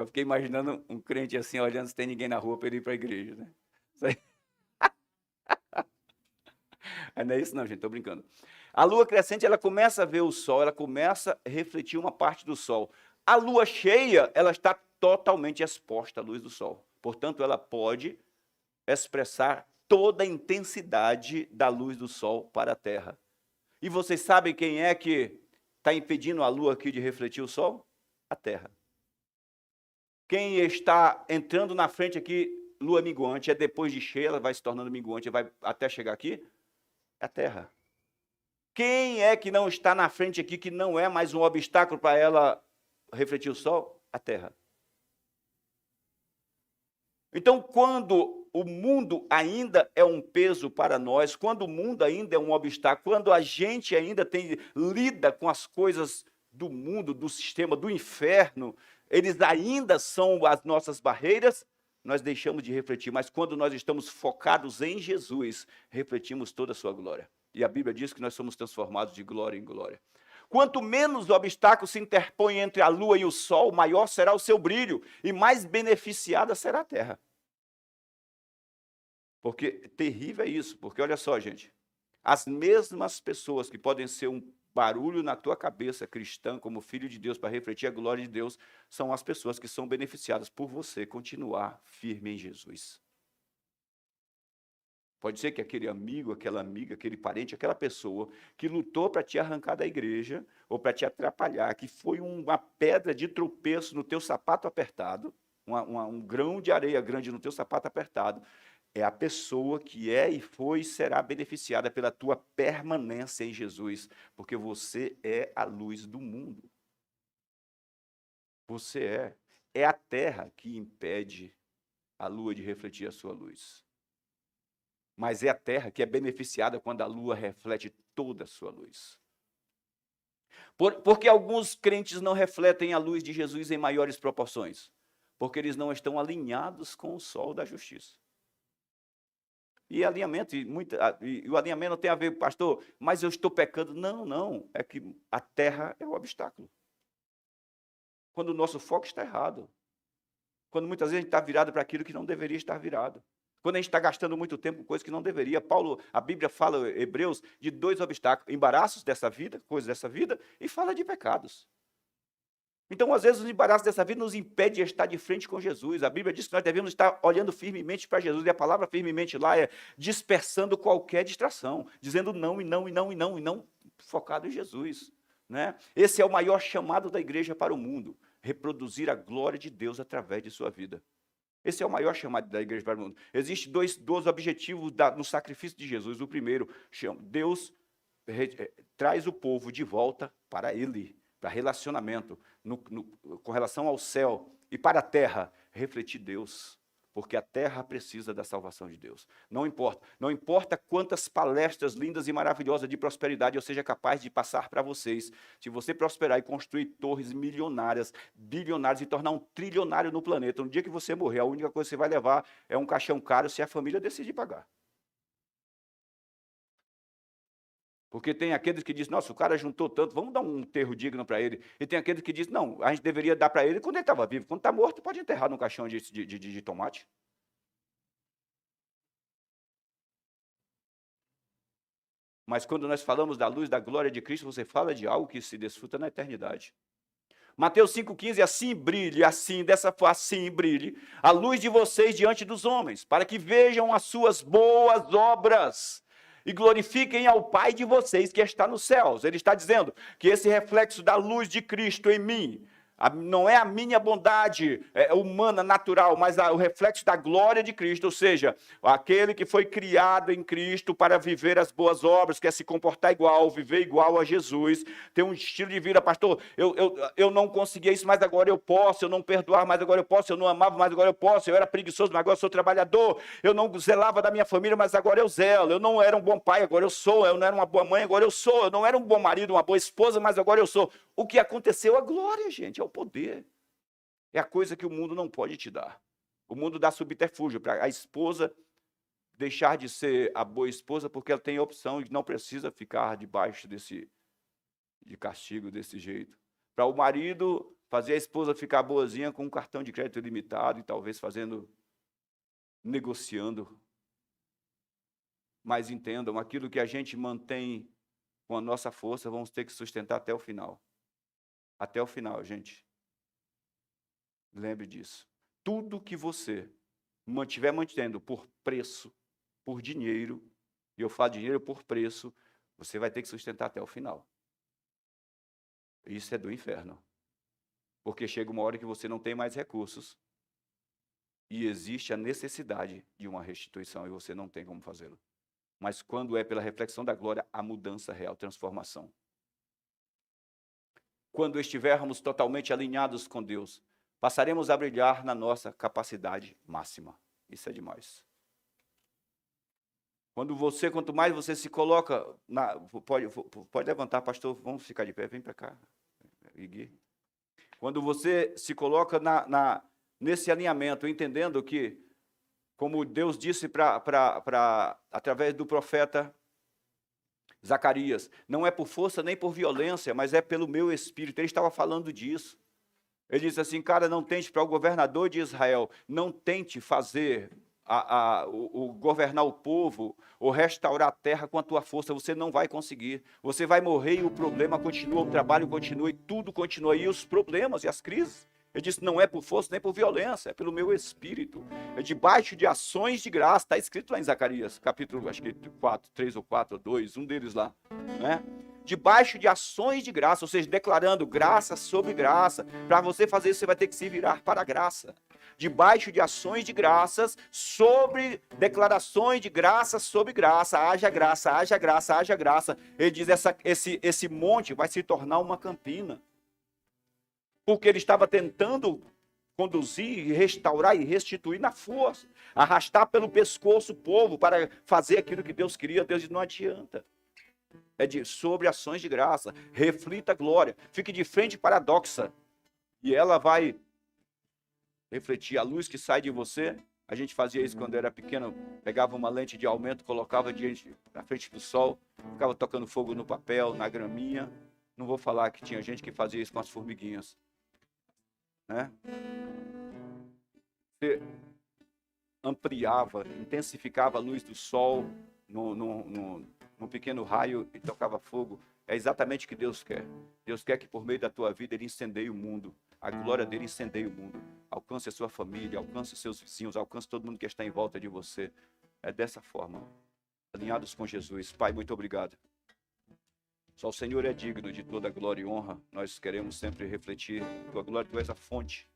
fiquei imaginando um crente assim, olhando se tem ninguém na rua para ele ir para a igreja, né? Isso aí. Não é isso não, gente, estou brincando. A lua crescente, ela começa a ver o sol, ela começa a refletir uma parte do sol. A lua cheia, ela está totalmente exposta à luz do sol. Portanto, ela pode expressar toda a intensidade da luz do sol para a terra. E vocês sabem quem é que está impedindo a lua aqui de refletir o sol? A terra. Quem está entrando na frente aqui, lua minguante, é depois de cheia, ela vai se tornando minguante, vai até chegar aqui, é a terra. Quem é que não está na frente aqui, que não é mais um obstáculo para ela refletir o sol? A terra. Então, quando o mundo ainda é um peso para nós, quando o mundo ainda é um obstáculo, quando a gente ainda lida com as coisas do mundo, do sistema, do inferno, eles ainda são as nossas barreiras, nós deixamos de refletir. Mas quando nós estamos focados em Jesus, refletimos toda a sua glória. E a Bíblia diz que nós somos transformados de glória em glória. Quanto menos obstáculos se interpõem entre a lua e o sol, maior será o seu brilho e mais beneficiada será a terra. Porque terrível é isso, porque olha só, gente, as mesmas pessoas que podem ser um barulho na tua cabeça cristã, como filho de Deus, para refletir a glória de Deus, são as pessoas que são beneficiadas por você continuar firme em Jesus. Pode ser que aquele amigo, aquela amiga, aquele parente, aquela pessoa que lutou para te arrancar da igreja ou para te atrapalhar, que foi uma pedra de tropeço no teu sapato apertado, um grão de areia grande no teu sapato apertado, é a pessoa que é e foi e será beneficiada pela tua permanência em Jesus, porque você é a luz do mundo. Você é. É a terra que impede a lua de refletir a sua luz. Mas é a terra que é beneficiada quando a lua reflete toda a sua luz. Porque alguns crentes não refletem a luz de Jesus em maiores proporções? Porque eles não estão alinhados com o sol da justiça. E alinhamento, e o alinhamento não tem a ver, pastor, mas eu estou pecando. Não, não, é que a terra é o obstáculo. Quando o nosso foco está errado. Quando muitas vezes a gente está virado para aquilo que não deveria estar virado. Quando a gente está gastando muito tempo com coisas que não deveria. A Bíblia fala, Hebreus, de 2 obstáculos: embaraços dessa vida, coisas dessa vida, e fala de pecados. Então, às vezes, os embaraços dessa vida nos impede de estar de frente com Jesus. A Bíblia diz que nós devemos estar olhando firmemente para Jesus, e a palavra firmemente lá é dispersando qualquer distração, dizendo não, e não, e não, e não, e não, focado em Jesus. Né? Esse é o maior chamado da igreja para o mundo, reproduzir a glória de Deus através de sua vida. Esse é o maior chamado da igreja para o mundo. Existem dois objetivos no sacrifício de Jesus. O primeiro, Deus traz o povo de volta para Ele, para relacionamento, com relação ao céu, e para a terra, refletir Deus, porque a terra precisa da salvação de Deus. Não importa quantas palestras lindas e maravilhosas de prosperidade eu seja capaz de passar para vocês, se você prosperar e construir torres milionárias, bilionárias, e tornar um trilionário no planeta, no dia que você morrer, a única coisa que você vai levar é um caixão caro se a família decidir pagar. Porque tem aqueles que dizem, nossa, o cara juntou tanto, vamos dar um enterro digno para ele. E tem aqueles que dizem, não, a gente deveria dar para ele quando ele estava vivo. Quando está morto, pode enterrar num caixão de tomate. Mas quando nós falamos da luz da glória de Cristo, você fala de algo que se desfruta na eternidade. Mateus 5,15, assim brilhe, assim brilhe a luz de vocês diante dos homens, para que vejam as suas boas obras e glorifiquem ao Pai de vocês que está nos céus. Ele está dizendo que esse reflexo da luz de Cristo em mim, não é a minha bondade humana, natural, mas o reflexo da glória de Cristo, ou seja, aquele que foi criado em Cristo para viver as boas obras, quer se comportar igual, viver igual a Jesus, ter um estilo de vida, pastor, eu não conseguia isso, mas agora eu posso, eu não perdoar, mas agora eu posso, eu não amava, mas agora eu posso, eu era preguiçoso, mas agora eu sou trabalhador, eu não zelava da minha família, mas agora eu zelo, eu não era um bom pai, agora eu sou, eu não era uma boa mãe, agora eu sou, eu não era um bom marido, uma boa esposa, mas agora eu sou. O que aconteceu? A glória, gente, é o poder. É a coisa que o mundo não pode te dar. O mundo dá subterfúgio para a esposa deixar de ser a boa esposa, porque ela tem a opção e não precisa ficar debaixo de castigo desse jeito. Para o marido fazer a esposa ficar boazinha com um cartão de crédito ilimitado e talvez negociando. Mas entendam, aquilo que a gente mantém com a nossa força, vamos ter que sustentar até o final. Até o final, gente. Lembre disso. Tudo que você mantiver mantendo por preço, por dinheiro, e eu falo dinheiro por preço, você vai ter que sustentar até o final. Isso é do inferno. Porque chega uma hora que você não tem mais recursos e existe a necessidade de uma restituição e você não tem como fazê-lo. Mas quando é pela reflexão da glória, a mudança real, transformação. Quando estivermos totalmente alinhados com Deus, passaremos a brilhar na nossa capacidade máxima. Isso é demais. Quanto mais você se coloca pode levantar, pastor, vamos ficar de pé, vem para cá. Quando você se coloca nesse alinhamento, entendendo que, como Deus disse através do profeta Zacarias, não é por força nem por violência, mas é pelo meu espírito. Ele estava falando disso. Ele disse assim, cara, não tente, para o governador de Israel, não tente fazer governar o povo ou restaurar a terra com a tua força, você não vai conseguir. Você vai morrer e o problema continua, o trabalho continua e tudo continua. E os problemas e as crises, ele disse, não é por força nem por violência, é pelo meu espírito. É debaixo de ações de graça, está escrito lá em Zacarias, capítulo, acho que 4, 3 ou 4, 2, um deles lá, né? Debaixo de ações de graça, ou seja, declarando graça sobre graça. Para você fazer isso, você vai ter que se virar para a graça. Debaixo de ações de graças, sobre declarações de graça sobre graça. Haja graça, haja graça, haja graça. Ele diz, esse monte vai se tornar uma campina. Porque ele estava tentando conduzir, restaurar e restituir na força. Arrastar pelo pescoço o povo para fazer aquilo que Deus queria. Deus diz, não adianta. É sobre ações de graça. Reflita a glória. Fique de frente para a doxa. E ela vai refletir a luz que sai de você. A gente fazia isso quando era pequeno. Pegava uma lente de aumento, colocava na frente do sol. Ficava tocando fogo no papel, na graminha. Não vou falar que tinha gente que fazia isso com as formiguinhas, né? Você ampliava, intensificava a luz do sol num pequeno raio e tocava fogo. É exatamente o que Deus quer. Deus quer que por meio da tua vida Ele incendeie o mundo. A glória dele incendeie o mundo. Alcance a sua família, alcance os seus vizinhos, alcance todo mundo que está em volta de você. É dessa forma. Alinhados com Jesus. Pai, muito obrigado. Só o Senhor é digno de toda glória e honra. Nós queremos sempre refletir tua glória. Tu és a fonte.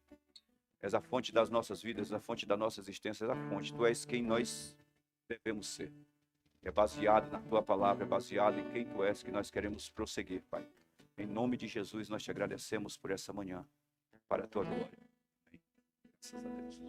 És a fonte das nossas vidas, a fonte da nossa existência, és a fonte. Tu és quem nós devemos ser. É baseado na tua palavra, é baseado em quem tu és que nós queremos prosseguir, Pai. Em nome de Jesus, nós te agradecemos por essa manhã, para a tua glória. Graças a Deus.